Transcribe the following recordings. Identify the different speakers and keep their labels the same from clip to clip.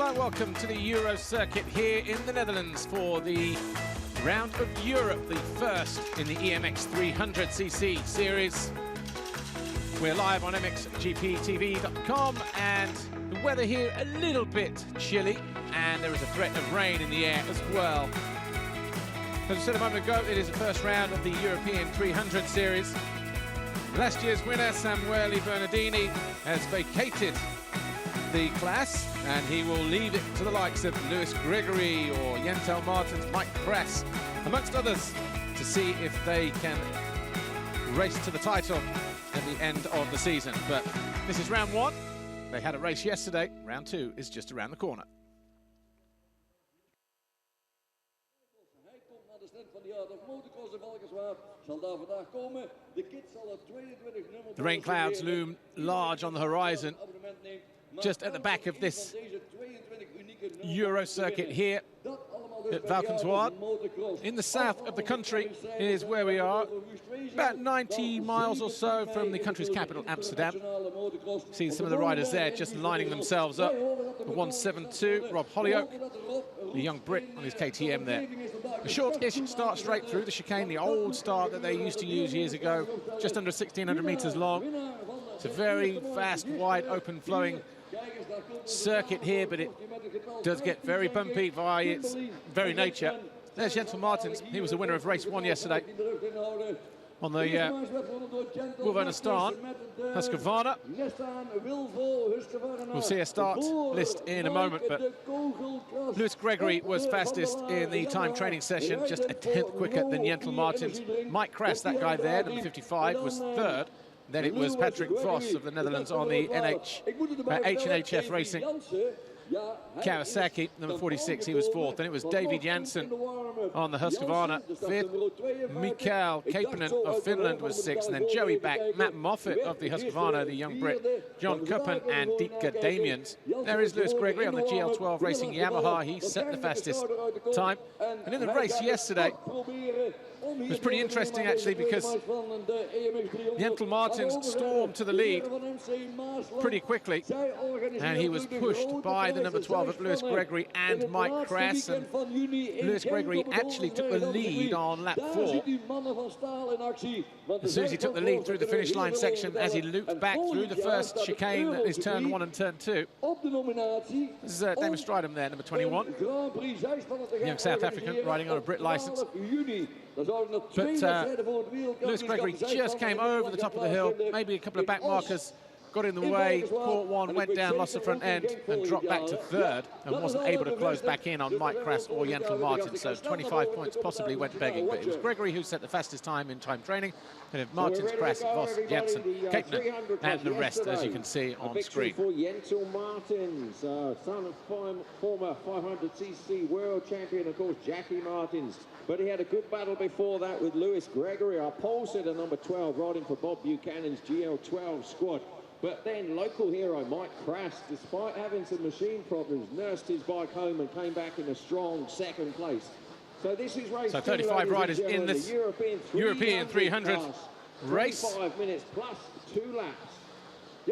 Speaker 1: Hello and welcome to the Euro circuit here in the Netherlands for the round of Europe, the first in the EMX300cc series. We're live on MXGPTV.com and the weather here a little bit chilly and there is a threat of rain in the air as well. As I said a moment ago, it is the first round of the European 300 series. Last year's winner, Samuele Bernardini, has vacated the class and he will leave it to the likes of Lewis Gregory or Jentel Martens, Mike Kress, amongst others, to see if they can race to the title at the end of the season. But this is round one. They had a race yesterday. Round two is just around the corner. The rain clouds loom large on the horizon, just at the back of this Euro circuit here at Valkenswaard. In the south of the country is where we are, about 90 miles or so from the country's capital, Amsterdam. See some of the riders there just lining themselves up. The 172, Rob Hollyoak, the young Brit on his KTM there. A short-ish start straight through the chicane, the old start that they used to use years ago, just under 1,600 meters long. It's a very fast, wide, open-flowing circuit here, but it does get very bumpy by its very nature. There's Jentel Martens. He was the winner of race one yesterday on the Wilvernestaan, Husqvarna. We'll see a start list in a moment, but Lewis Gregory was fastest in the time training session, just a tenth quicker than Jentel Martens. Mike Kress, that guy there, number 55, was third. Then it was Patrick Vos of the Netherlands on the H&HF Racing. Kawasaki, number 46, he was fourth. Then it was David Janssen on the Husqvarna, fifth. Mikael Kapanen of Finland was sixth. And then Joey Back, Matt Moffat of the Husqvarna, the young Brit, John Kuppen and Dietke Damians. There is Lewis Gregory on the GL12 Racing Yamaha. He set the fastest time. And in the race yesterday, it was pretty interesting actually, because Jentel Martens stormed to the lead pretty quickly and he was pushed by the number 12 of Lewis Gregory and Mike Kress, and Lewis Gregory actually took the lead on lap 4. As soon as he took the lead through the finish line section, as he looped back through the first chicane, that is turn 1 and turn 2. This is Damon Stridham there, number 21, young South African riding on a Brit licence. But Lewis Gregory just came over the top of the hill, maybe a couple of back markers got in the way, caught one, went down, lost the front end and dropped back to third and wasn't able to close back in on Mike Kress or Jentel Martens. So 25 points possibly went begging, but it was Gregory who set the fastest time in time training, and if Martens, Kress, Vos, Janssen, Kapanen and the rest, as you can see on screen.
Speaker 2: For Jentel Martens, son of former 500cc world champion, of course, Jackie Martens. But he had a good battle before that with Lewis Gregory, our pole sitter, number 12, riding for Bob Buchanan's GL12 squad. But then local hero Mike Kress, despite having some machine problems, nursed his bike home and came back in a strong second place. So this is race
Speaker 1: 35 riders in this European 300 race.
Speaker 2: 5 minutes plus 2 laps.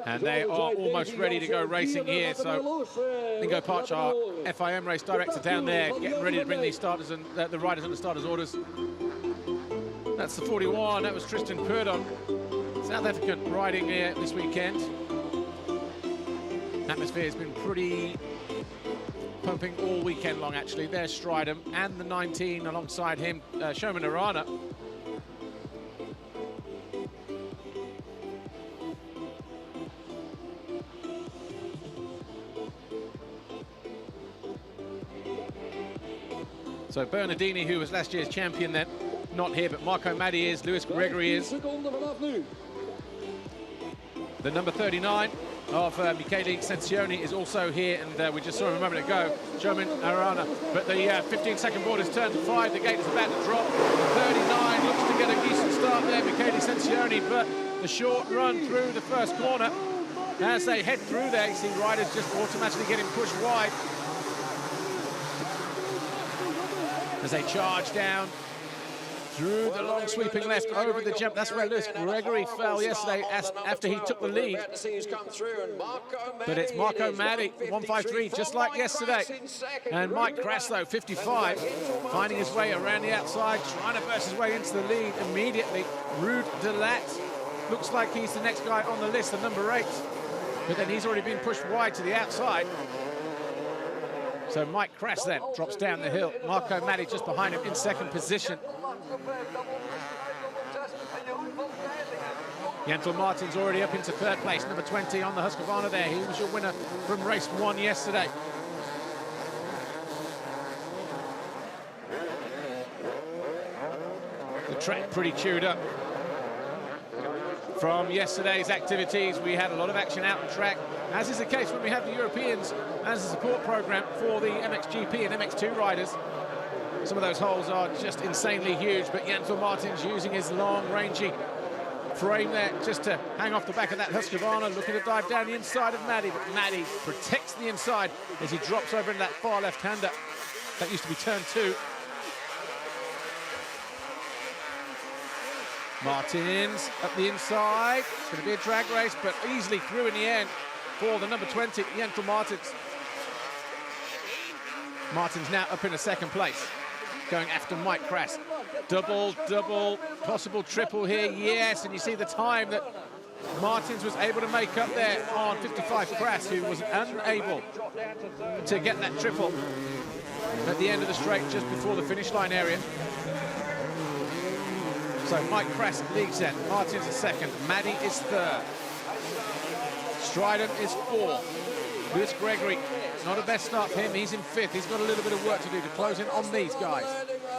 Speaker 1: And they are almost ready to go racing here. So Ingo Parch, our FIM race director down there, getting ready to bring these starters and the riders on the starters' orders. That's the 41, that was Tristan Purdon, South African, riding here this weekend. Atmosphere has been pretty pumping all weekend long actually. There's Stridham and the 19 alongside him, Shoman Arana. So Bernardini, who was last year's champion then, not here, but Marco Maddi is, Lewis Gregory is. The number 39 of Michele Sensioni is also here, and we just saw him a moment ago, Shoman Arana. But the 15-second board is turned to 5, the gate is about to drop. 39 looks to get a decent start there, Michele Sensioni, but the short run through the first corner. As they head through there, you see riders just automatically getting pushed wide. As they charge down through the long sweeping left over the jump. That's where Lewis Gregory fell yesterday after he took the lead. But it's Marco Maddy, 153, just like yesterday. And Mike Crass, though, 55, finding his way around the outside, trying to burst his way into the lead immediately. Ruud de Laat looks like he's the next guy on the list, the number 8. But then he's already been pushed wide to the outside. So Mike Crass then drops down the hill. Marco Maddy just behind him in second position. Jentel Martin's already up into third place, number 20 on the Husqvarna there. He was your winner from race 1 yesterday. The track pretty chewed up. From yesterday's activities, we had a lot of action out on track, as is the case when we have the Europeans as a support program for the MXGP and MX2 riders. Some of those holes are just insanely huge, but Jentel Martin's using his long, rangy frame there just to hang off the back of that Husqvarna, looking to dive down the inside of Maddy, but Maddy protects the inside as he drops over into that far left-hander. That used to be turn 2. Martins up the inside. It's going to be a drag race, but easily through in the end for the number 20, Jentel Martins. Martins now up in a second place, going after Mike Crass. Double, possible triple here, yes, and you see the time that Martins was able to make up there on 55 Crass, who was unable to get that triple at the end of the straight just before the finish line area. So Mike Crass leads then, Martins is second, Maddy is third. Stridham is fourth. Lewis Gregory, not a best start for him, he's in fifth. He's got a little bit of work to do to close in on these guys.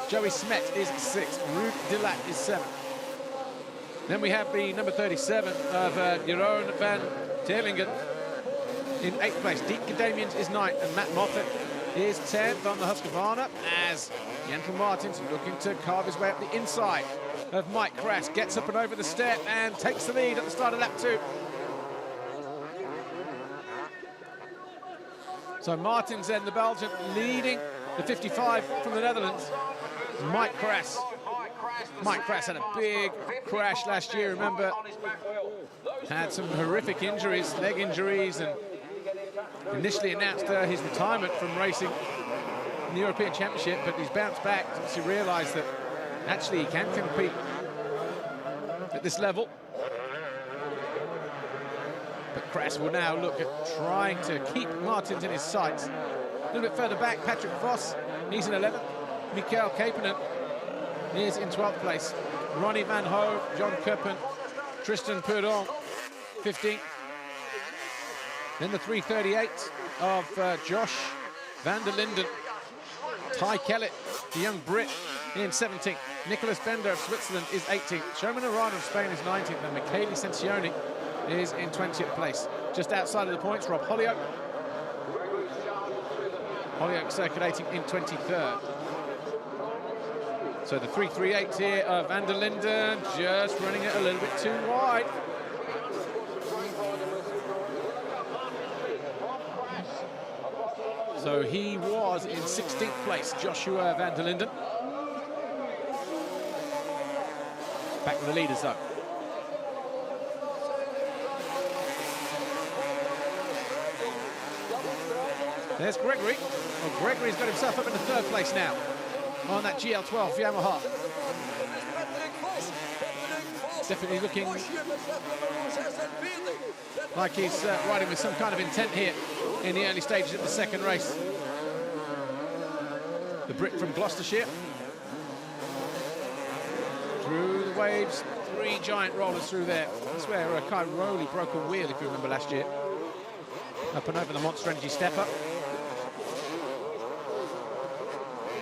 Speaker 1: Joey Smet is sixth, Ruud de Laat is seventh. Then we have the number 37 of Jeroen van Teerlingen in 8th place. Diek Damians is 9th, and Matt Moffat is 10th on the Husqvarna, as Jentel Martins looking to carve his way up the inside of Mike Crass, gets up and over the step and takes the lead at the start of lap 2. So Martins then, the Belgian, leading the 55 from the Netherlands. Mike Crass. Mike Crass had a big crash last year, remember? Had some horrific injuries, leg injuries, and initially announced his retirement from racing in the European Championship, but he's bounced back since he realised that actually he can compete at this level. But Crass will now look at trying to keep Martins in his sights. A little bit further back, Patrick Voss, he's in 11th. Mikael Kapanen is in 12th place. Ronnie Van Hove, John Kuppen, Tristan Purdon, 15th. Then the 338 of Josh van der Linden. Ty Kellett, the young Brit, in 17th. Nicolas Bender of Switzerland is 18th. Sherman Arana of Spain is 19th. And Michele Sensioni is in 20th place. Just outside of the points, Rob Holyoke. Holyoke circulating in 23rd. So the 338 here of Van der Linden, just running it a little bit too wide. So he was in 16th place, Joshua Van der Linden. Back with the leaders though. There's Gregory. Well, Gregory's got himself up in the 3rd place now on that GL12 Yamaha. Definitely looking like he's riding with some kind of intent here in the early stages of the 2nd race. The Brit from Gloucestershire. Through the waves, 3 giant rollers through there. That's where Kai Rowley broke a wheel, if you remember last year. Up and over the Monster Energy step-up.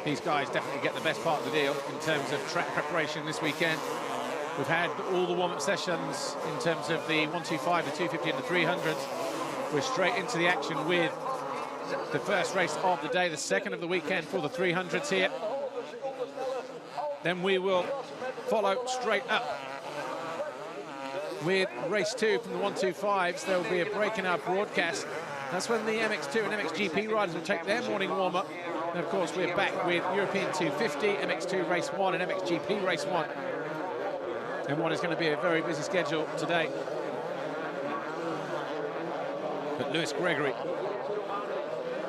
Speaker 1: These guys definitely get the best part of the deal in terms of track preparation this weekend. We've had all the warm-up sessions in terms of the 125, the 250 and the 300s. We're straight into the action with the first race of the day, the 2nd of the weekend for the 300s here. Then we will follow straight up with race 2 from the 125s. There will be a break in our broadcast. That's when the MX2 and MXGP riders will take their morning warm-up. And of course, we're back with European 250, MX2 Race 1 and MXGP Race 1. And what is going to be a very busy schedule today. But Lewis Gregory,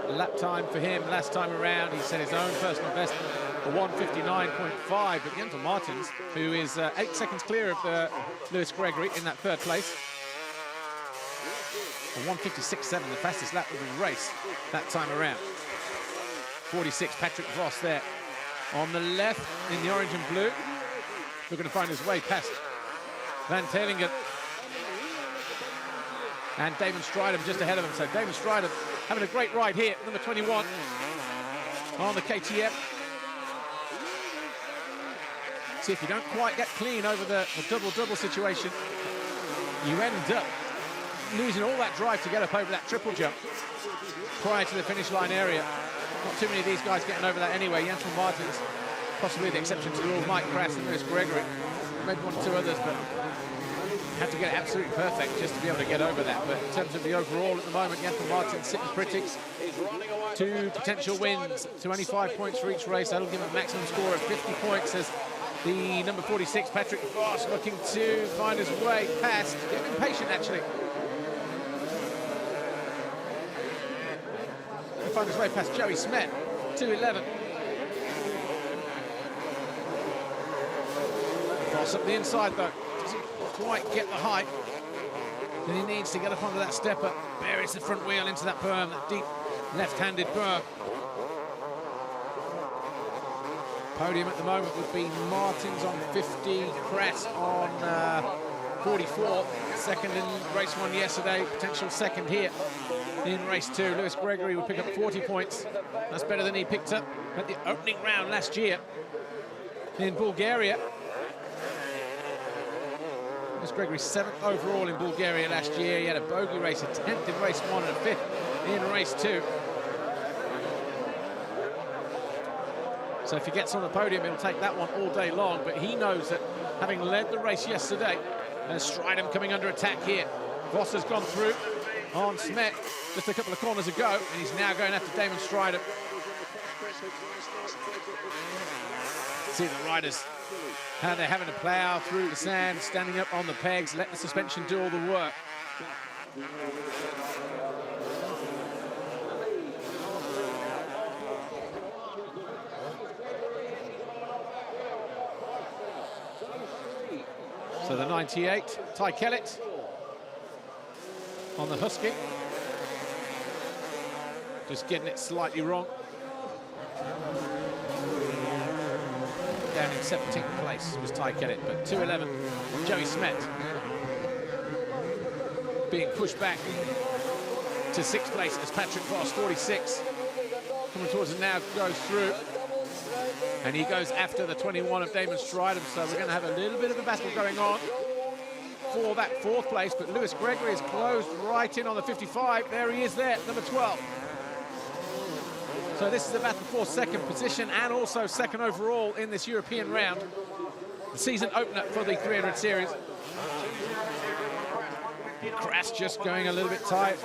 Speaker 1: lap time for him last time around, he set his own personal best, a 1:59.5, but Jens Martins, who is 8 seconds clear of Lewis Gregory in that third place, a 1:56.7, the fastest lap of the race that time around. 46, Patrick Voss there on the left in the orange and blue, looking to find his way past Van Telingen. And Damon Stridham just ahead of him. So Damon Stridham having a great ride here, number 21 on the KTM. See, if you don't quite get clean over the double-double situation, you end up losing all that drive to get up over that triple jump prior to the finish line area. Not too many of these guys getting over that anyway. Jens Martins, possibly the exception to the rule. Mike Crass and Lewis Gregory, maybe one or two others, but had to get it absolutely perfect just to be able to get over that. But in terms of the overall at the moment, Jens Martins sitting pretty. 2 potential wins, 25 points for each race. That'll give him a maximum score of 50 points as the number 46, Patrick Voss, looking to find his way past. Getting impatient, actually. Find his way past Joey Smet, 2:11. Voss up the inside, though. Doesn't quite get the height that he needs to get up onto that stepper. Buries the front wheel into that berm, that deep left-handed berm. Podium at the moment would be Martins on 50, Crass on 44. Second in race 1 yesterday, potential second here in race 2. Lewis Gregory will pick up 40 points. That's better than he picked up at the opening round last year in Bulgaria. Lewis Gregory 7th overall in Bulgaria last year. He had a bogey race, a 10th in race 1 and a 5th in race 2. So if he gets on the podium, he'll take that one all day long, but he knows that having led the race yesterday, and Stridham coming under attack here. Voss has gone through on Smet just a couple of corners ago, and he's now going after Damon Stridham. See the riders, how they're having to plough through the sand, standing up on the pegs, let the suspension do all the work. So the 98, Ty Kellett on the Husky. Just getting it slightly wrong. Down in 17th place was Ty Kellett, but 2:11, Joey Smet being pushed back to 6th place as Patrick Voss, 46. Coming towards it now, goes through. And he goes after the 21 of Damon Stridham, so we're going to have a little bit of a battle going on for that 4th place, but Lewis Gregory is closed right in on the 55. There he is there, number 12. So this is a battle for 2nd position and also 2nd overall in this European round. The season opener for the 300 series. Crass just going a little bit tight,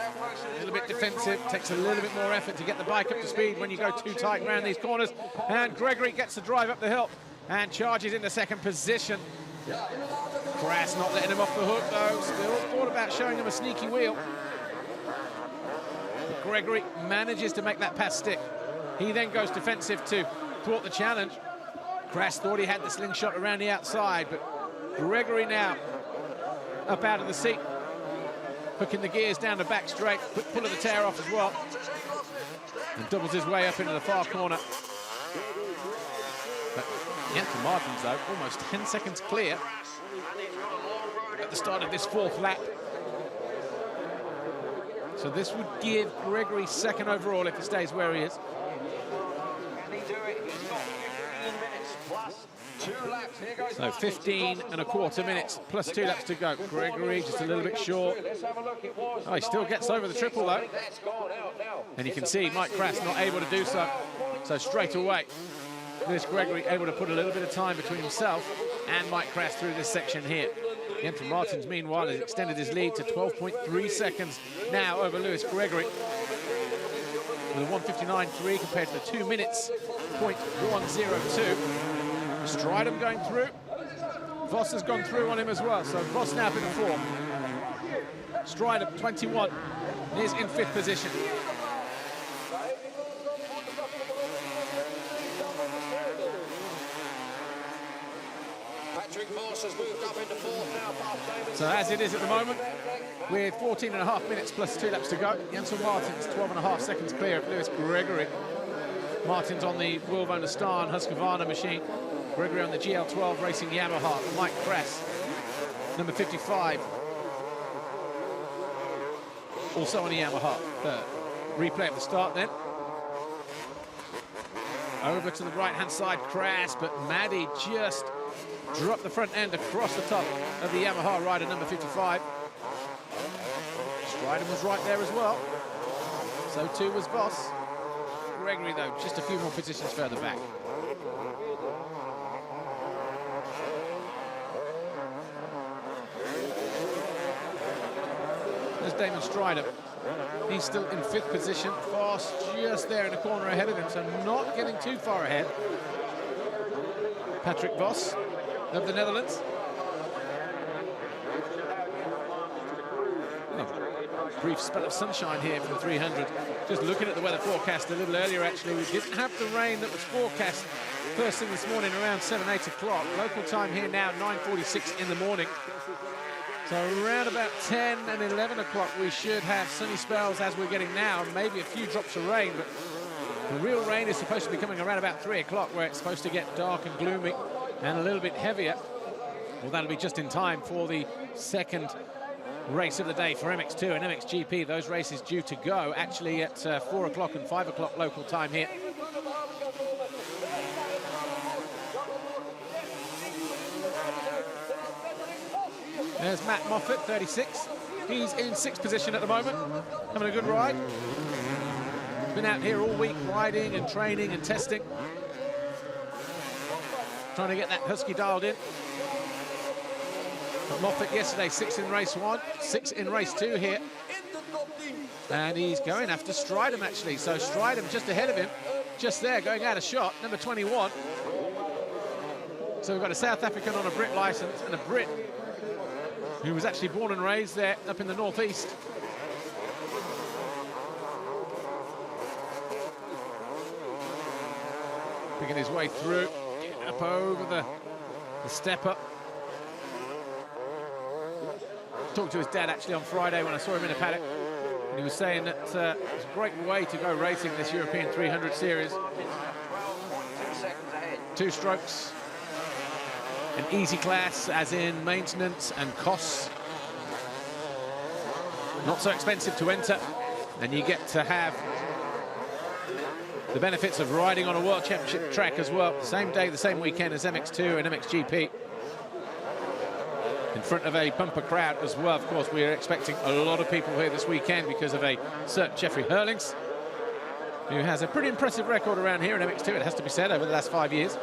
Speaker 1: a little bit defensive, takes a little bit more effort to get the bike up to speed when you go too tight around these corners. And Gregory gets the drive up the hill and charges into 2nd position. Crass not letting him off the hook, though. Still thought about showing him a sneaky wheel. But Gregory manages to make that pass stick. He then goes defensive to thwart the challenge. Crass thought he had the slingshot around the outside, but Gregory now up out of the seat, hooking the gears down the back straight, quick pull of the tail off as well, and doubles his way up into the far corner. But Jens Martins, though, almost 10 seconds clear at the start of this 4th lap. So this would give Gregory 2nd overall if he stays where he is. So 15.25 minutes plus 2 laps to go. Gregory just a little bit short. Oh, he still gets over the triple though. And you can see Mike Crass not able to do so. So straight away, Lewis Gregory able to put a little bit of time between himself and Mike Crass through this section here. Jens Martins, meanwhile, has extended his lead to 12.3 seconds now over Lewis Gregory. with a 1:59.3 compared to the 2 minutes, 0.102. Stridham going through. Voss has gone through on him as well, so Voss now up in the 4. Stridham, 21, is in 5th position.
Speaker 2: Voss has moved up into 4th now.
Speaker 1: So as it is at the moment, with 14.5 minutes plus 2 laps to go, Jensel Martins 12.5 seconds clear of Lewis Gregory. Martins on the Wilvona Star and Husqvarna machine. Gregory on the GL12 Racing Yamaha. Mike Kress, number 55. Also on a Yamaha. Replay of the start then. Over to the right-hand side, Kress, but Maddie just dropped the front end across the top of the Yamaha rider, number 55. Stridham was right there as well. So too was Voss. Gregory, though, just a few more positions further back. There's Damon Stridham. He's still in 5th position. Voss just there in the corner ahead of him, so not getting too far ahead. Patrick Voss of the Netherlands. Brief spell of sunshine here from 300. Just looking at the weather forecast a little earlier, actually, we didn't have the rain that was forecast first thing this morning around 7, 8 o'clock. Local time here now, 9:46 in the morning. So around about 10 and 11 o'clock, we should have sunny spells as we're getting now, and maybe a few drops of rain, but the real rain is supposed to be coming around about 3 o'clock, where it's supposed to get dark and gloomy and a little bit heavier. Well, that'll be just in time for the second race of the day for MX2 and MXGP. Those races due to go actually at 4 o'clock and 5 o'clock local time here. There's Matt Moffat, 36. He's in 6th position at the moment, having a good ride. Been out here all week riding and training and testing. Trying to get that Husky dialed in. But Moffat yesterday, 6 in race 1, 6 in race 2 here. And he's going after Stridham, actually. So Stridham just ahead of him, just there, going out of shot, number 21. So we've got a South African on a Brit licence and a Brit who was actually born and raised there up in the northeast. Picking his way through, up over the step up. Talked to his dad actually on Friday when I saw him in a paddock, and he was saying that it's a great way to go racing this European 300 series. 2 strokes, an easy class as in maintenance and costs. Not so expensive to enter, and you get to have the benefits of riding on a World Championship track as well. Same day, the same weekend as MX2 and MXGP. In front of a bumper crowd as well. Of course, we are expecting a lot of people here this weekend because of a certain Jeffrey Hurlings, who has a pretty impressive record around here in MX2, it has to be said, over the last 5 years.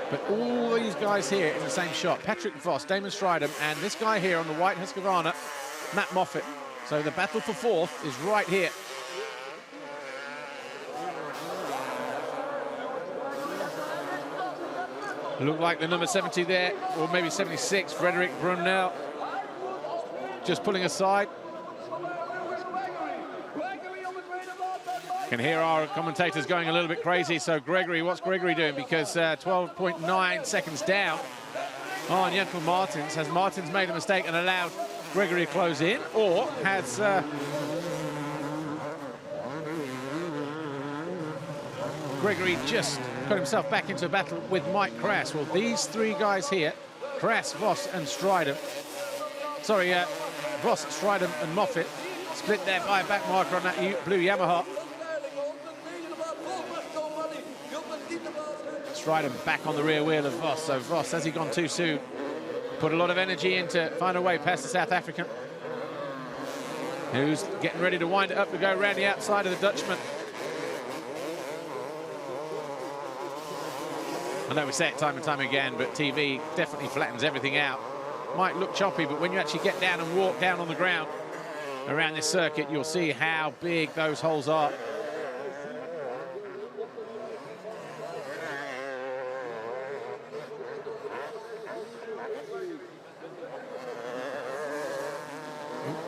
Speaker 1: But all these guys here in the same shot, Patrick Voss, Damon Stridham, and this guy here on the white Husqvarna, Matt Moffat. So the battle for 4th is right here. Look like the number 70 there, or maybe 76, Frederick Brunel, just pulling aside. Can hear our commentators going a little bit crazy. So Gregory, what's Gregory doing? Because 12.9 seconds down on Jensel Martins. Has Martins made a mistake and allowed Gregory to close in, or has Gregory just got himself back into a battle with Mike Kress? Well, these 3 guys here, Kress, Voss and Stridham, sorry, Voss, Stridham and Moffat, split there by a back marker on that blue Yamaha. Stridham back on the rear wheel of Voss. So Voss, has he gone too soon? Put a lot of energy in to find a way past the South African, who's getting ready to wind it up to go around the outside of the Dutchman. I know we say it time and time again, but TV definitely flattens everything out. Might look choppy, but when you actually get down and walk down on the ground, around this circuit, you'll see how big those holes are.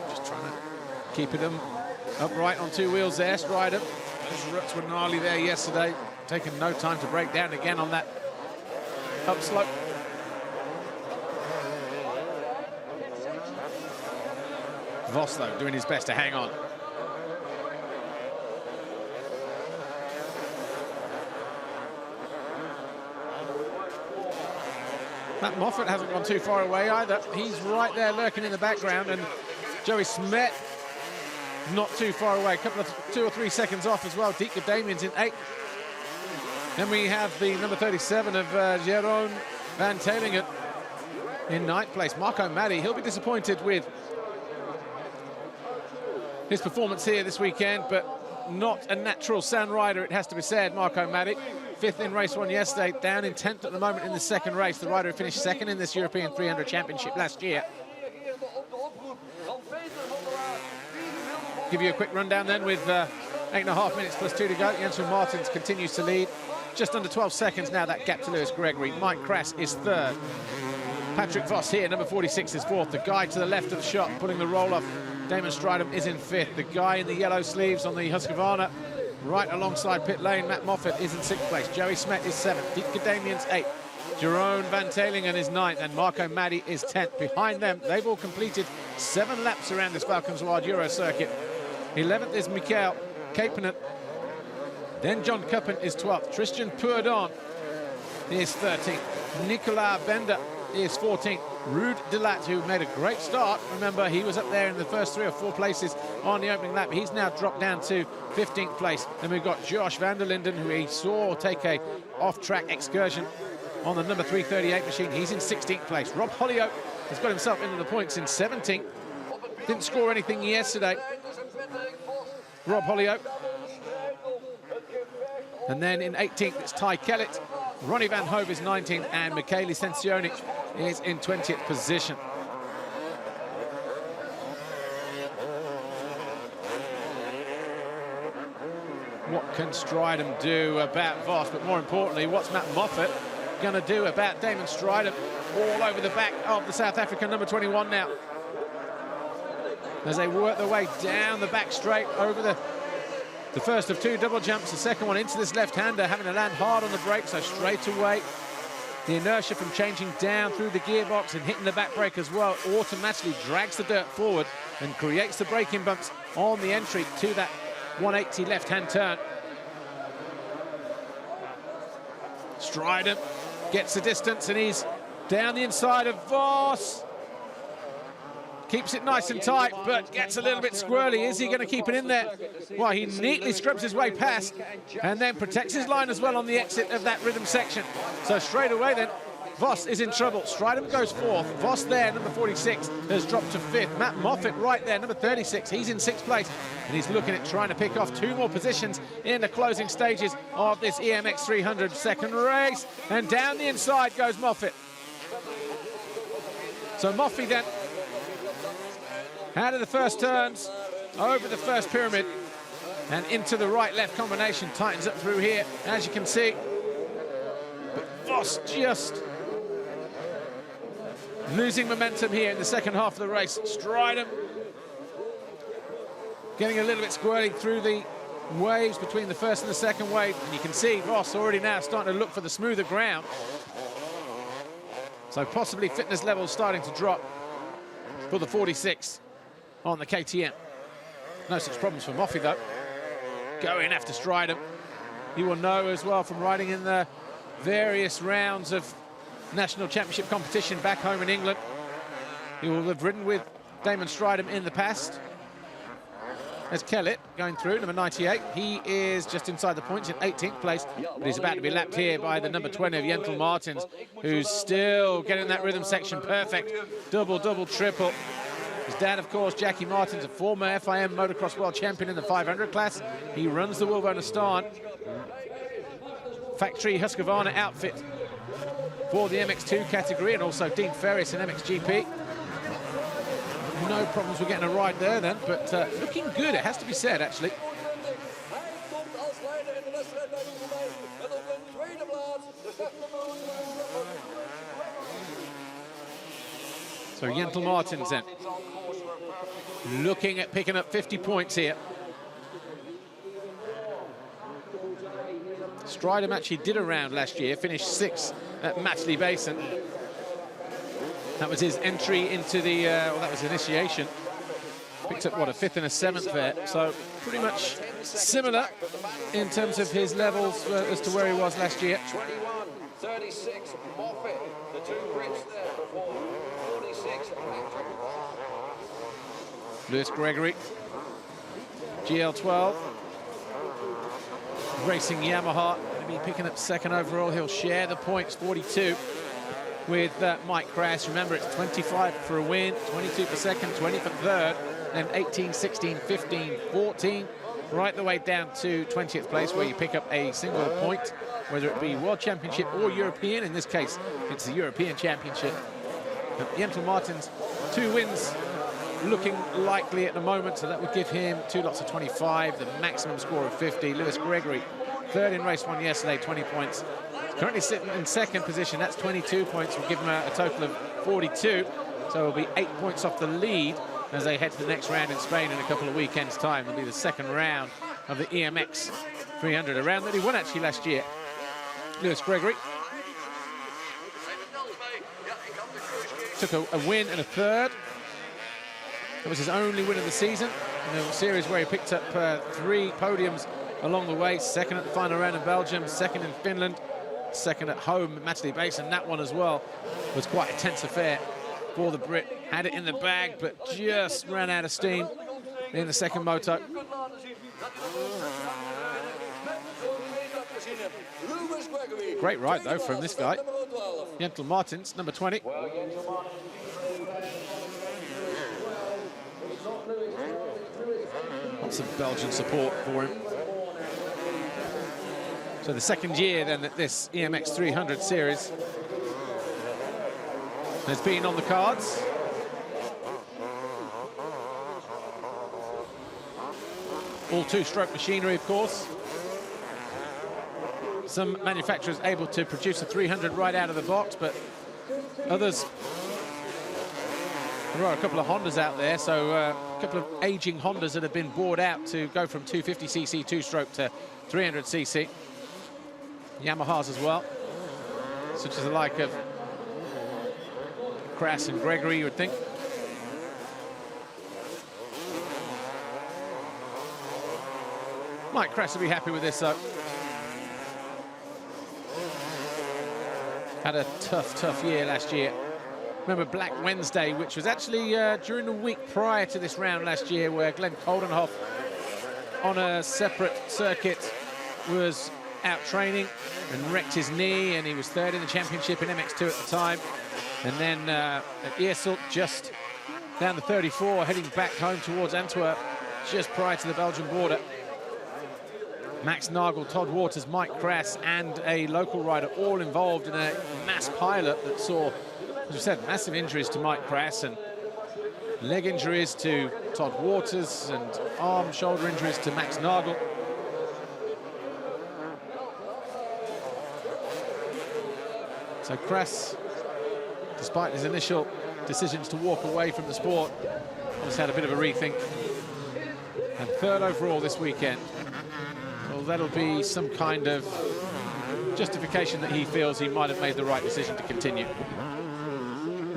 Speaker 1: Just trying to keep it upright on two wheels there, Strider. Those ruts were gnarly there yesterday, taking no time to break down again on that upslope. Vos, though, doing his best to hang on. Matt Moffat hasn't gone too far away either. He's right there lurking in the background, and Joey Smet not too far away. A couple of 2 or 3 seconds off as well. Dietke Damien's in 8th. Then we have the number 37 of Jeroen van Telingen in 9th place. Marco Maddy, he'll be disappointed with his performance here this weekend, but not a natural sound rider, it has to be said, Marco Maddy. 5th in race 1 yesterday, down in 10th at the moment in the second race. The rider who finished 2nd in this European 300 Championship last year. Give you a quick rundown then with 8.5 minutes plus 2 to go. Jensen Martins continues to lead. Just under 12 seconds now, that gap to Lewis Gregory. Mike Krass is 3rd. Patrick Vos here, number 46, is 4th. The guy to the left of the shot, pulling the roll off, Damon Stridham, is in 5th. The guy in the yellow sleeves on the Husqvarna, right alongside pit lane, Matt Moffat, is in 6th place. Joey Smet is 7th. Dietke Damien's 8th. Jeroen van Telingen is 9th, and Marco Maddy is 10th. Behind them, they've all completed 7 laps around this Valkenswaard Euro circuit. 11th is Mikael Kapanen. Then John Cuppen is 12th. Tristan Purdon is 13th. Nicolas Bender is 14th. Ruud de Laat, who made a great start. Remember, he was up there in the first 3 or 4 places on the opening lap. He's now dropped down to 15th place. Then we've got Josh van der Linden, who we saw take a off-track excursion on the number 338 machine. He's in 16th place. Rob Hollyoak has got himself into the points in 17th. Didn't score anything yesterday, Rob Hollyoak. And then in 18th, it's Ty Kellett. Ronnie Van Hove is 19th, and Michele Sensionic is in 20th position. What can Stridham do about Vos? But more importantly, what's Matt Moffat going to do about Damon Stridham? All over the back of the South African number 21 now, as they work their way down the back straight over the first of 2 double jumps, the second one into this left-hander, having to land hard on the brake, so straight away the inertia from changing down through the gearbox and hitting the back brake as well automatically drags the dirt forward and creates the braking bumps on the entry to that 180 left-hand turn. Stridham gets the distance, and he's down the inside of Vos. Keeps it nice and tight, but gets a little bit squirrely. Is he going to keep it in there? Well, he neatly scrubs his way past and then protects his line as well on the exit of that rhythm section. So straight away then, Vos is in trouble. Stridham goes 4th. Vos there, number 46, has dropped to 5th. Matt Moffat right there, number 36. He's in 6th place, and he's looking at trying to pick off 2 more positions in the closing stages of this EMX300 second race. And down the inside goes Moffat. So Moffat then, out of the first turns, over the first pyramid, and into the right-left combination, tightens up through here, as you can see. But Vos just losing momentum here in the second half of the race. Stridham getting a little bit squirrely through the waves between the first and the second wave, and you can see Vos already now starting to look for the smoother ground. So possibly fitness levels starting to drop for the 46 on the KTM. No such problems for Moffat though. Going after Stridham. You will know as well from riding in the various rounds of national championship competition back home in England. You will have ridden with Damon Stridham in the past. There's Kellett going through, number 98. He is just inside the points in 18th place, but he's about to be lapped here by the number 20 of Jentel Martins, who's still getting that rhythm section perfect. Double, double, triple. His dad, of course, Jackie Martins, a former FIM motocross world champion in the 500 class. He runs the Wilbonastan factory Husqvarna outfit for the MX2 category, and also Dean Ferris in MXGP. no problems with getting a ride there then, but looking good, it has to be said, actually. So Jentel Martins then, looking at picking up 50 points here. Stridham actually did a round last year, finished 6th at Matchley Basin. That was his entry into the, well, that was initiation. Picked up, what, a 5th and a 7th there. So pretty much similar in terms of his levels as to where he was last year.
Speaker 2: 21, 36, Moffat, the 2 Brits there before 46.
Speaker 1: Lewis Gregory, GL12. Racing Yamaha, going to be picking up 2nd overall. He'll share the points, 42, with Mike Crass. Remember, it's 25 for a win, 22 for 2nd, 20 for 3rd, and 18, 16, 15, 14, right the way down to 20th place, where you pick up a single point, whether it be World Championship or European. In this case, it's the European Championship. Jentel Martins, 2 wins looking likely at the moment, so that would give him 2 lots of 25, the maximum score of 50. Lewis Gregory, 3rd in race 1 yesterday, 20 points. Currently sitting in 2nd position, that's 22 points, will give him a total of 42. So it'll be 8 points off the lead as they head to the next round in Spain in a couple of weekends' time. It'll be the 2nd round of the EMX300, a round that he won actually last year. Lewis Gregory took a win and a 3rd. That was his only win of the season in a series where he picked up 3 podiums along the way. 2nd at the final round in Belgium, 2nd in Finland, 2nd at home at Matchley Basin. That one as well was quite a tense affair for the Brit. Had it in the bag, but just ran out of steam in the 2nd moto. Great ride, though, from this guy. Jentel Martins, number 20. Lots of Belgian support for him. So the 2nd year then that this EMX300 series has been on the cards. All 2-stroke machinery, of course. Some manufacturers able to produce a 300 right out of the box, but others, there are a couple of Hondas out there, so a couple of aging Hondas that have been bought out to go from 250cc 2-stroke to 300cc. Yamahas as well, such as the like of Crass and Gregory, you would think. Mike Crass will be happy with this, though. Had a tough year last year. Remember Black Wednesday, which was actually during the week prior to this round last year, where Glenn Coldenhoff on a separate circuit was out training and wrecked his knee, and he was 3rd in the championship in MX2 at the time. And then at Eersel, just down the 34, heading back home towards Antwerp, just prior to the Belgian border. Max Nagel, Todd Waters, Mike Crass, and a local rider all involved in a mass pilot that saw, as we said, massive injuries to Mike Crass and leg injuries to Todd Waters and arm, shoulder injuries to Max Nagel. So Crass, despite his initial decisions to walk away from the sport, has had a bit of a rethink. And 3rd overall this weekend. Well, that'll be some kind of justification that he feels he might have made the right decision to continue.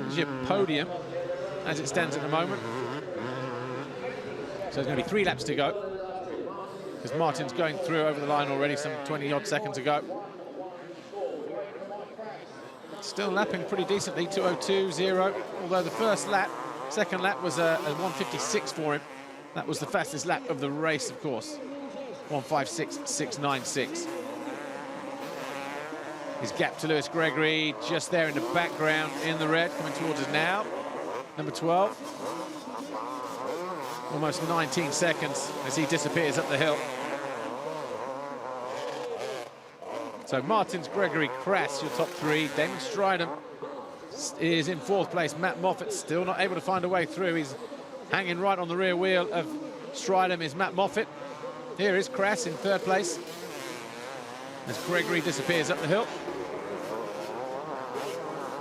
Speaker 1: Here's your podium as it stands at the moment. So there's going to be 3 laps to go, because Martin's going through over the line already some 20-odd seconds ago. Still lapping pretty decently, 2:02.0, although the first lap, 2nd lap was a 1:56 for him. That was the fastest lap of the race, of course. 1:56.696. His gap to Lewis Gregory just there in the background in the red, coming towards us now. Number 12. Almost 19 seconds as he disappears up the hill. So Martins, Gregory, Crass, your top 3. Damon Stridham is in 4th place. Matt Moffat still not able to find a way through. He's Hanging right on the rear wheel of Stridham is Matt Moffat. Here is Crass in third place as Gregory disappears up the hill.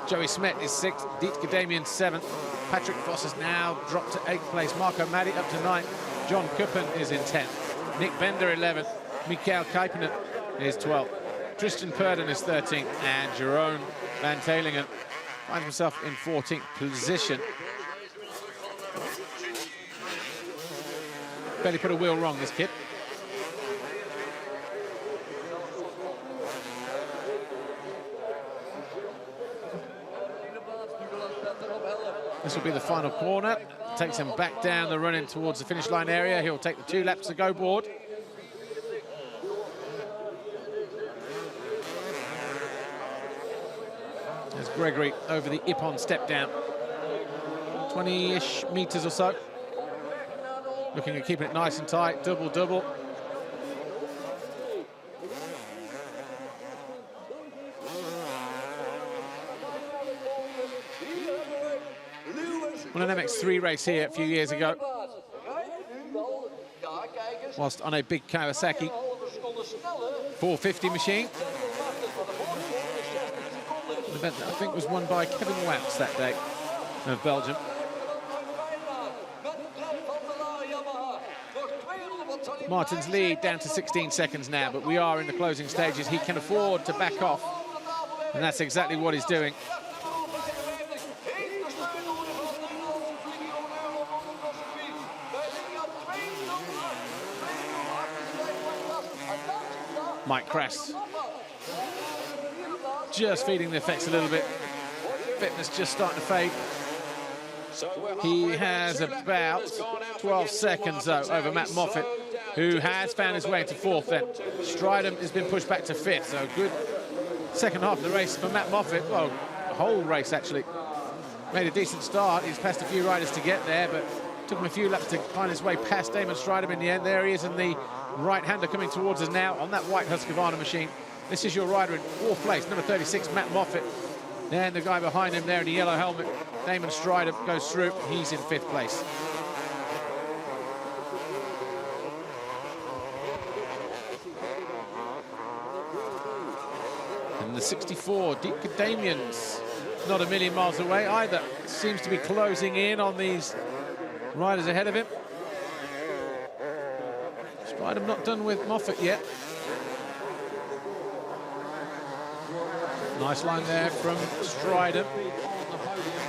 Speaker 1: Joey Smet is sixth, Dietke Damien seventh. Patrick Voss has now dropped to eighth place. Marco Maddy up to ninth. John Kuppen is in 10th. Nick Bender 11th. Mikael Kuipinen is 12th. Tristan Purden is 13th. And Jerome Van Telingen finds himself in 14th position. Barely put a wheel wrong, this kid. This will be the final corner. Takes him back down the run-in towards the finish line area. He'll take the 2 laps to go board. There's Gregory over the Ippon step down. 20-ish meters or so. Looking at keeping it nice and tight, double. Won an MX3 race here a few years ago, whilst on a big Kawasaki 450 machine. An event that I think was won by Kevin Watts that day of Belgium. Martin's lead down to 16 seconds now, but we are in the closing stages. He can afford to back off, and that's exactly what he's doing. Mike Crass just feeding the effects a little bit. Fitness just starting to fade. He has about 12 seconds though over Matt Moffat, who has found his way into 4th then. Stridham has been pushed back to 5th, so good second half of the race for Matt Moffat. Well, the whole race actually. Made a decent start. He's passed a few riders to get there, but took him a few laps to find his way past Damon Stridham in the end. There he is in the right-hander coming towards us now on that white Husqvarna machine. This is your rider in 4th place, number 36, Matt Moffat. Then the guy behind him there in the yellow helmet, Damon Stridham, goes through. He's in 5th place. And the 64, Dietke Damien's not a million miles away either. Seems to be closing in on these riders ahead of him. Stridham not done with Moffat yet. Nice line there from Stridham.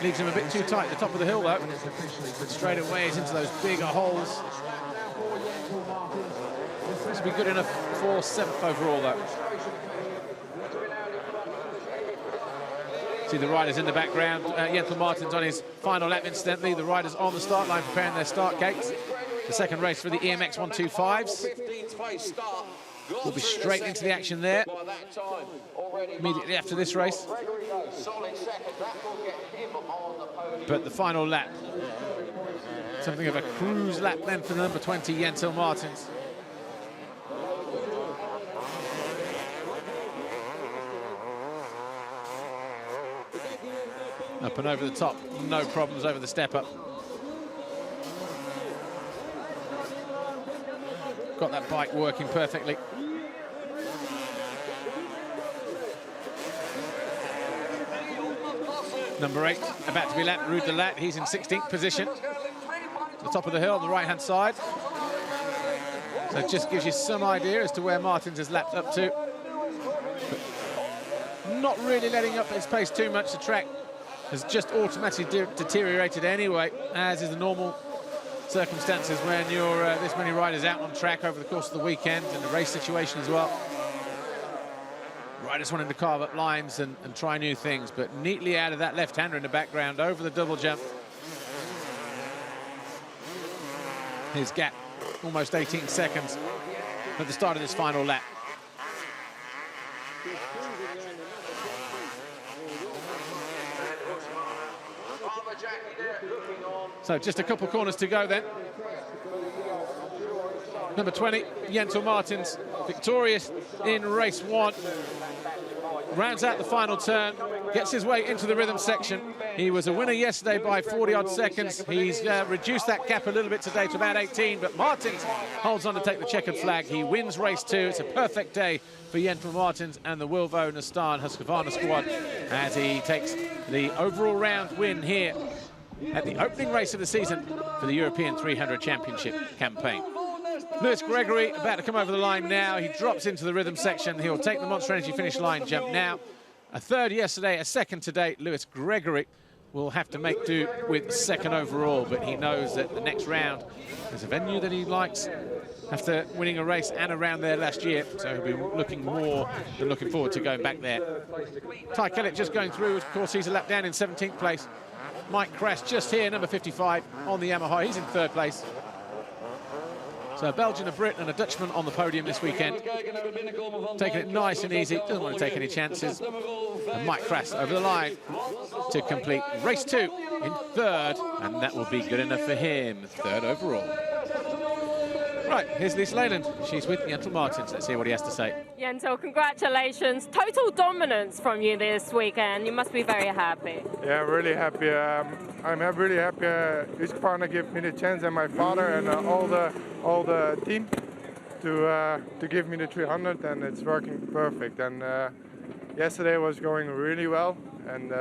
Speaker 1: Leaves him a bit too tight at the top of the hill though. Straight away is into those bigger holes. This will be good enough for 7th overall though. See the riders in the background. Jens Martin's on his final lap incidentally. The riders on the start line preparing their start gates. The second race for the EMX125s. We'll be straight into the action there immediately after this race. But the final lap, something of a cruise lap then for the number 20, Jens Martins. Up and over the top, no problems over the step up. Got that bike working perfectly. Number 8, about to be lapped, Ruud de Laat. He's in 16th position. The top of the hill on the right-hand side. So it just gives you some idea as to where Martins has lapped up to. But not really letting up his pace too much. The track has just automatically deteriorated anyway, as is the normal circumstances when you're this many riders out on track over the course of the weekend and the race situation as well. Riders wanting to carve up lines and try new things, but neatly out of that left-hander in the background over the double jump. His gap, almost 18 seconds at the start of this final lap. So just a couple corners to go then. Number 20, Jens Martins, victorious in race 1. Rounds out the final turn, gets his way into the rhythm section. He was a winner yesterday by 40-odd seconds. He's reduced that gap a little bit today to about 18, but Martins holds on to take the checkered flag. He wins race 2. It's a perfect day for Yentl Martins and the Wilvo Nastan Husqvarna squad as he takes the overall round win here at the opening race of the season for the European 300 Championship campaign. Lewis Gregory about to come over the line now. He drops into the rhythm section. He'll take the Monster Energy finish line jump now. A third yesterday, a second today. Lewis Gregory will have to make do with second overall, but he knows that the next round is a venue that he likes after winning a race and a round there last year, so he'll be looking more than looking forward to going back there. Ty Kellett just going through. Of course, he's a lap down in 17th place. Mike Crash just here, number 55 on the Yamaha. He's in 3rd place. So a Belgian, a Brit and a Dutchman on the podium this weekend. Taking it nice and easy, doesn't want to take any chances. And Mike Crash over the line to complete race 2 in 3rd, and that will be good enough for him, 3rd overall. Right, here's Lisa Leyland. She's with Yentl Martins. Let's hear what he has to say.
Speaker 3: Yentl, congratulations. Total dominance from you this weekend. You must be very happy.
Speaker 4: Yeah, really happy. I'm really happy. Husqvarna gave me the chance, and my father and all the team to give me the 300, and it's working perfect. And yesterday was going really well, and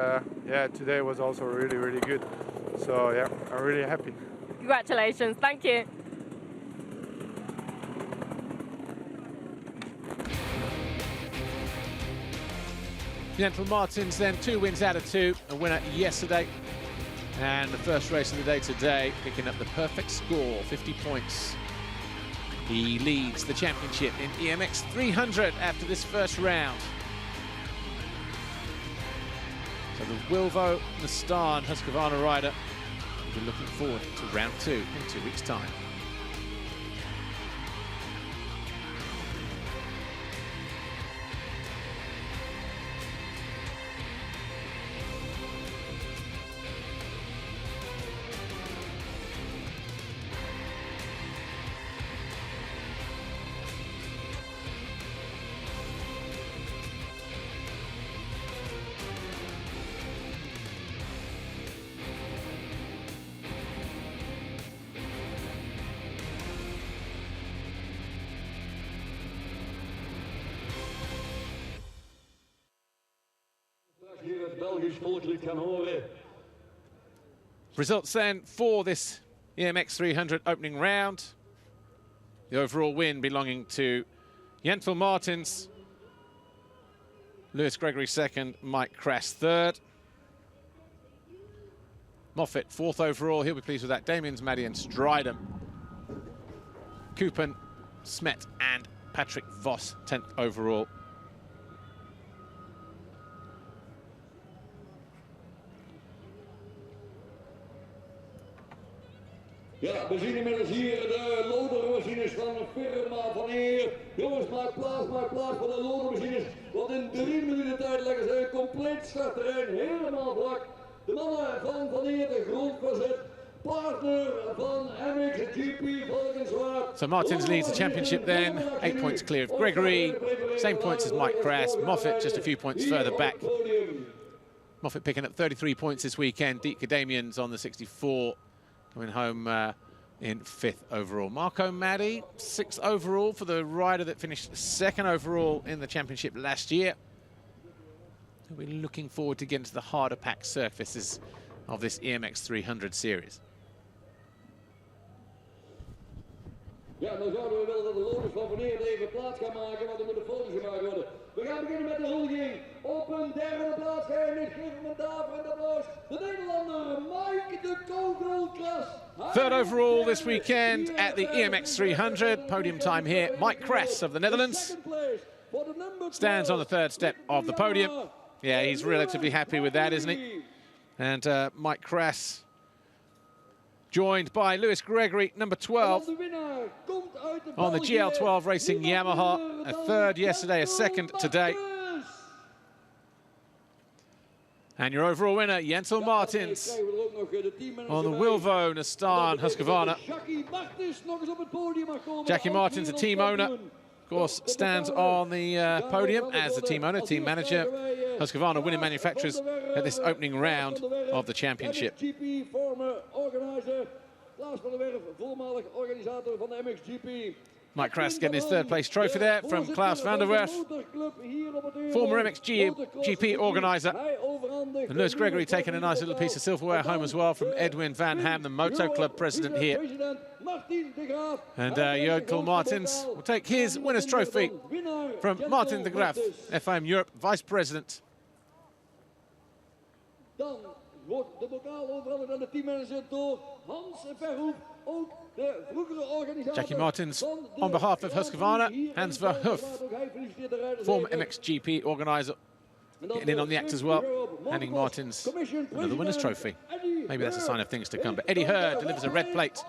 Speaker 4: yeah, today was also really, really good. So yeah, I'm really happy.
Speaker 3: Congratulations. Thank you.
Speaker 1: Yentl Martins then 2 wins out of 2, a winner yesterday. And the first race of the day today, picking up the perfect score, 50 points. He leads the championship in EMX300 after this first round. So the Wilvo Nastan Husqvarna rider will be looking forward to round 2 in 2 weeks' time.
Speaker 5: Hier het Belgisch volkslied gaan horen.
Speaker 1: Results then for this EMX300 opening round. The overall win belonging to Yentl Martins, Lewis Gregory 2nd, Mike Crash 3rd. Moffat 4th overall, he'll be pleased with that. Damians, Maddie and Stridham. Kupen, Smet and Patrick Voss 10th overall.
Speaker 5: Ja, we zien inmiddels hier de lodermachines van firma Van Eer. Jongens, maak plaats voor de lodermachines. Want in 3 minuten tijd leggen ze een compleet startterrein helemaal vlak. De mannen van Van Eer, de grondverzet, partner van MXGP Valkenswaard.
Speaker 1: So Martins leads the championship then, 8 points clear of Gregory. Same points as Mike Crash. Moffat just a few points further back. Moffat picking up 33 points this weekend. Dietka Damians on the 64. Coming home in 5th overall. Marco Maddi, 6th overall for the rider that finished 2nd overall in the championship last year. We're looking forward to getting to the harder pack surfaces of this EMX300 series.
Speaker 5: Ja, dan zouden we willen dat de lopers van Van Eer even plaats gaan maken, want er moeten foto's gemaakt worden. We gaan beginnen met de huldiging. Op een 3e plaats ga je niet geven met daverend applaus. De Nederlander Mike de Kogelkras.
Speaker 1: 3rd overall this weekend at the EMX300. Podium time here. Mike Crash of the Netherlands stands on the 3rd step of the podium. Yeah, he's relatively happy with that, isn't he? And Mike Crash joined by Lewis Gregory, number 12, on the GL12 Racing Yamaha. A 3rd yesterday, a 2nd today. And your overall winner, Yentl Martins, on the Wilvo Nastan Husqvarna. Jackie Martins, a team owner. of course, stands on the podium as the team owner, team manager. Husqvarna winning manufacturers at this opening round of the championship.
Speaker 5: MXGP, former organizer. Klaas van der Werf, voormalig organisator van de MXGP.
Speaker 1: Mike Kras getting his third place trophy there from Klaas van der Werf, former MXGP organizer. And Lewis Gregory taking a nice little piece of silverware home as well from Edwin van Ham, the Moto Club president here. And Jodel Martins will take his winner's trophy from Martin de Graaf, FIM Europe vice president.
Speaker 5: Dan wordt de bokaal overhandigd aan de teammanager door Hans Verhoef, ook de vroegere organisator.
Speaker 1: Jackie Martins on behalf of Husqvarna, Hans Verhoef, former MXGP organizer, getting in on the act as well, handing Martins another winner's trophy. Maybe that's a sign of things to come. But Eddie Hurd delivers a red plate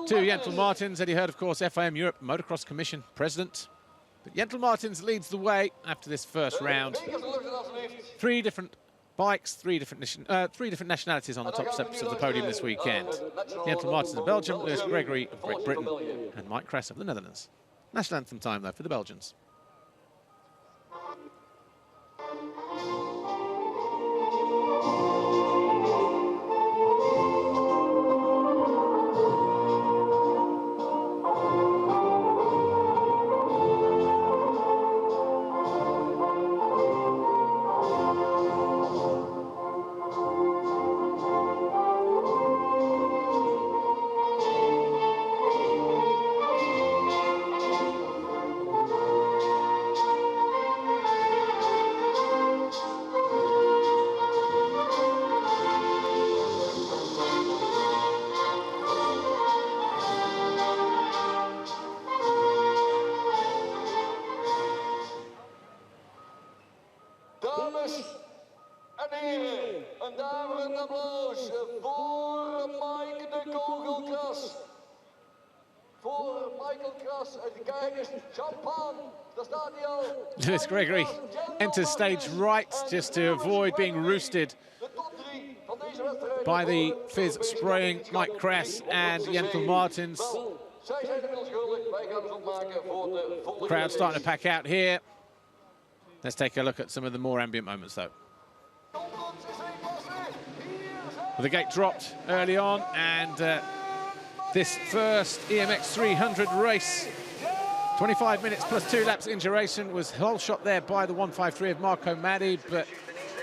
Speaker 1: to Jodel Martins. Eddie Hurd, of course, FIM Europe Motocross Commission president. But Jodel Martins leads the way after this first round. Three different bikes, three different nationalities on the top steps of the podium this weekend. Jodel Martins of Belgium, Lewis Gregory of Great Britain, and Mike Kras of the Netherlands. National anthem time, though, for the Belgians.
Speaker 5: Dames en heren, een daverend applaus voor Mike de Kogelkras. Voor Michael Kras uit de kijkers, champagne, daar staat hij al.
Speaker 1: Lewis Gregory enters stage right just to avoid being roosted by the fizz spraying Mike Kras and Jodel Martins. Crowd starting to pack out here. Let's take a look at some of the more ambient moments, though. Well, the gate dropped early on, and this first EMX300 race, 25 minutes plus 2 laps in duration, was whole shot there by the 153 of Marco Maddi, but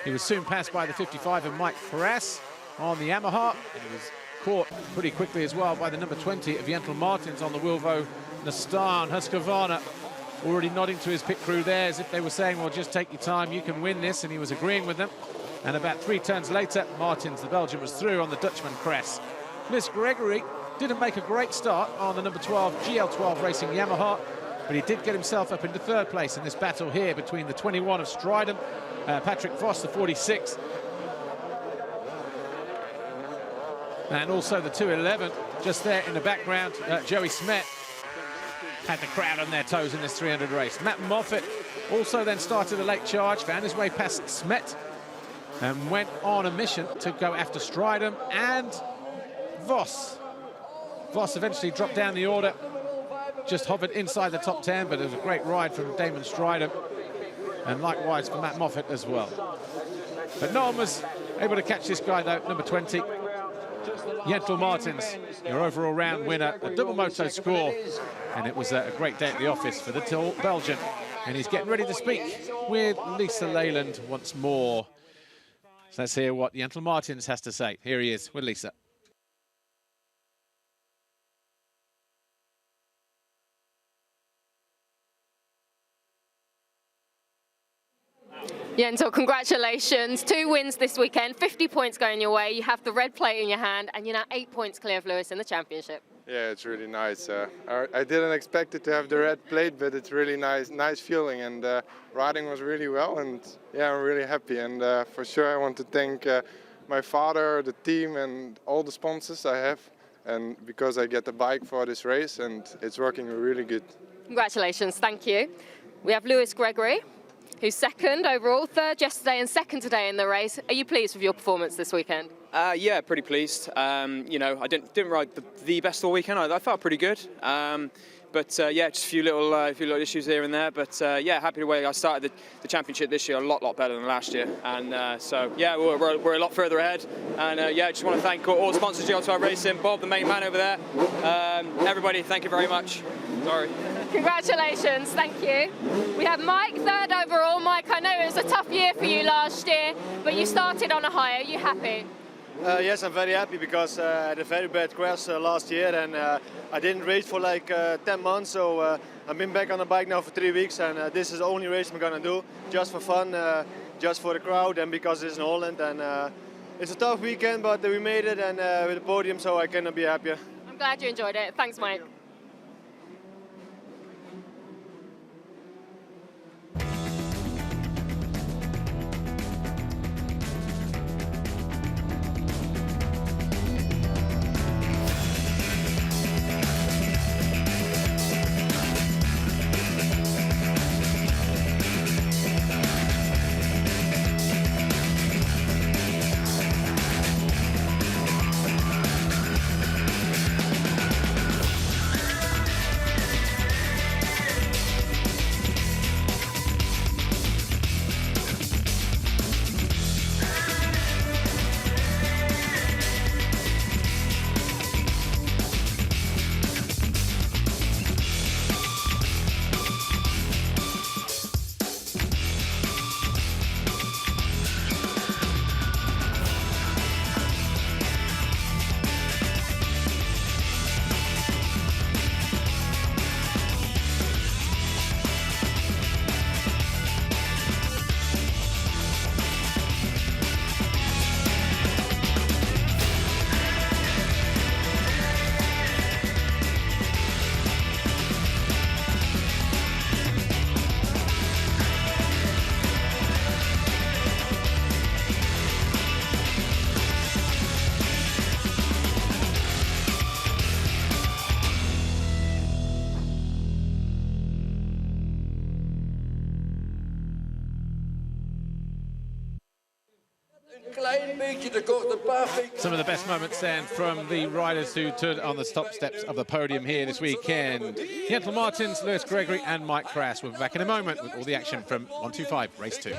Speaker 1: he was soon passed by the 55 of Mike Kras on the Yamaha, and he was caught pretty quickly as well by the number 20 of Jodel Martins on the Wilvo Nastan. Husqvarna already nodding to his pit crew there as if they were saying, well, just take your time, you can win this, and he was agreeing with them. And about 3 turns later, Martins, the Belgian, was through on the Dutchman Kras. Lewis Gregory didn't make a great start on the number 12 GL12 Racing Yamaha, but he did get himself up into 3rd place in this battle here between the 21 of Stridham, Patrick Voss, the 46, and also the 211 just there in the background, Joey Smet. Had the crowd on their toes in this 300 race. Matt Moffat also then started a late charge, found his way past Smet, and went on a mission to go after Stridham and Voss. Voss eventually dropped down the order, just hovered inside the top 10, but it was a great ride from Damon Stridham, and likewise for Matt Moffat as well. But no one was able to catch this guy, though, number 20. Jodel Martins, your overall round winner, a double moto score, and it was a great day at the office for the Belgian. And he's getting ready to speak with Lisa Leyland once more. So let's hear what Jodel Martins has to say. Here he is with Lisa.
Speaker 3: Jodel, congratulations. 2 wins this weekend, 50 points going your way. You have the red plate in your hand, and you're now 8 points clear of Lewis in the championship.
Speaker 4: Yeah, it's really nice. I didn't expect it to have the red plate, but it's really nice feeling, and riding was really well, and yeah, I'm really happy. And for sure I want to thank my father, the team, and all the sponsors I have, and because I get the bike for this race, and it's working really good.
Speaker 3: Congratulations, thank you. We have Lewis Gregory, who's 2nd overall, 3rd yesterday and 2nd today in the race. Are you pleased with your performance this weekend?
Speaker 6: Yeah, pretty pleased. You know, I didn't ride the best all weekend. I felt pretty good. But yeah, just a few little issues here and there. But yeah, happy the way I started the championship this year a lot better than last year. And so yeah, we're a lot further ahead. And yeah, just want to thank all the sponsors, GL12 Racing, Bob, the main man over there. Everybody, thank you very much. Sorry.
Speaker 3: Congratulations, thank you. We have Mike, third overall. Mike, I know it was a tough year for you last year, but you started on a high. Are you happy?
Speaker 7: Yes, I'm very happy because I had a very bad crash last year, and I didn't race for like 10 months, so I've been back on the bike now for 3 weeks, and this is the only race I'm gonna do, just for fun, just for the crowd, and because it's in Holland. And it's a tough weekend, but we made it, and with the podium, so I cannot be happier.
Speaker 3: I'm glad you enjoyed it. Thanks, Mike.
Speaker 1: Some of the best moments then from the riders who stood on the top steps of the podium here this weekend. Jentl Martins, Lewis Gregory and Mike Crass. We'll be back in a moment with all the action from 125 Race 2.